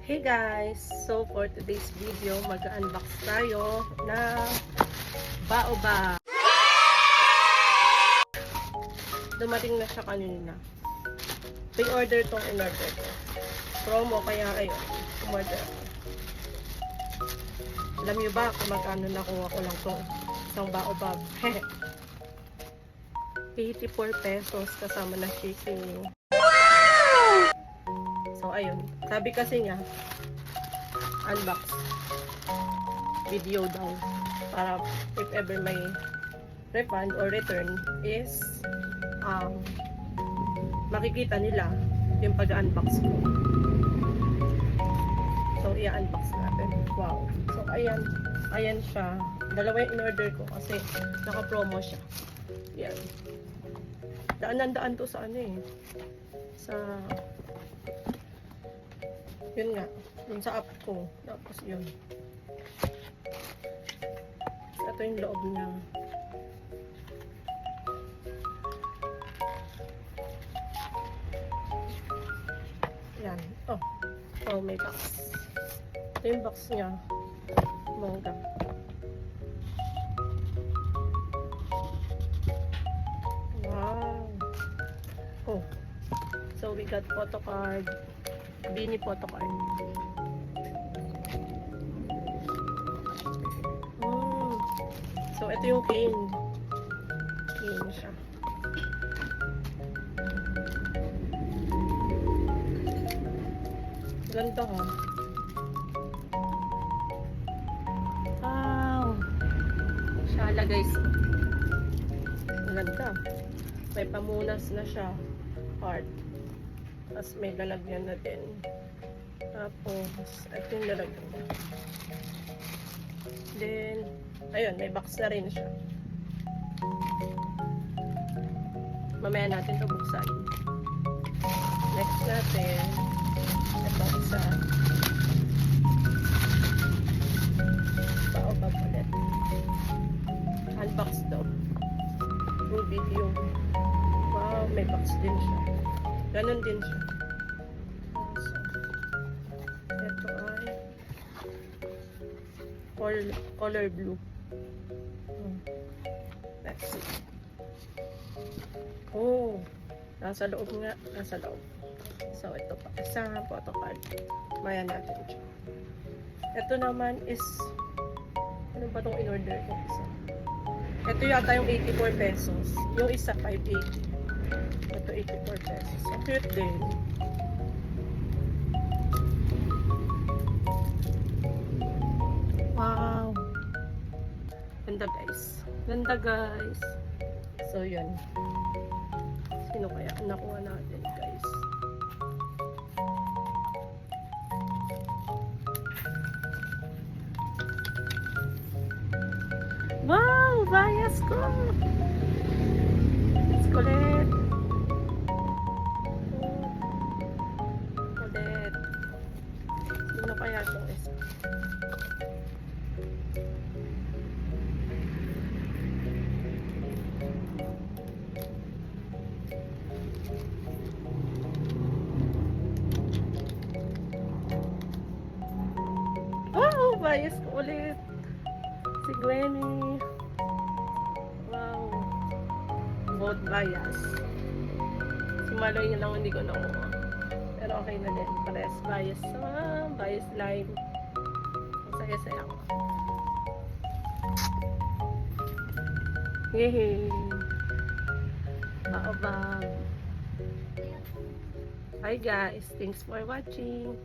Hey guys! So for today's video, mag-unbox tayo ng Baobab. Dumating na siya kanina. Pre-order tong in-order ko. Promo kaya ayun, umorder ako. Alam niyo ba kung magkano nakuha ko lang tong isang Baobab? 84 pesos kasama na shipping. So, ayun. Sabi kasi niya, unbox video daw. Para if ever may refund or return is makikita nila yung pag-unbox ko. So, i-unbox natin. Wow. So, ayan. Ayan siya. Dalawa yung in-order ko kasi naka-promo siya. Yan. Daan to sa ano eh. Sa yun nga, yun sa app ko. Tapos yun. Ito yung loob niya. Yan. Oh, may box. Ito yung box niya. Mangga. Wow. Oh. So we got photo card. Bini photo card. So, ito yung cane. Cane siya. Ganda ha. Wow! Shala guys. Ganda. May pamunas na siya. Heart. Tapos may lalagyan na din. Tapos, ito yung lalagyan na. Then, ayun, may box na rin siya. Mamaya natin ito buksan. Next natin, ito isa. Baobab ulit. Unbox daw. Full video. Wow, may box din siya. Ganon din siya. So, ito ay color blue. Let's see. Oh, nasa loob nga. Nasa loob. So, ito pa. Isang photo card. Maya natin siya. Ito naman is ano ba itong in-order ko isa? Ito yata yung 84 pesos. Yung isa 580. Ito 84 pesos. Ang cute din. Wow. Ganda guys. Ganda guys. So yun. Sino kaya ang nakuha natin guys? Wow! Bias ko! It's kulit. Kulit. Sino kaya itong isa? Wow! Bias ko ulit. Si Gwenny. Wow. Both bias. Si Maloy lang hindi ko nakuha. Pero okay na din. Parehas bias. Bias line. Ang saya-saya ko. Yehey. Baobab. Hi guys. Thanks for watching.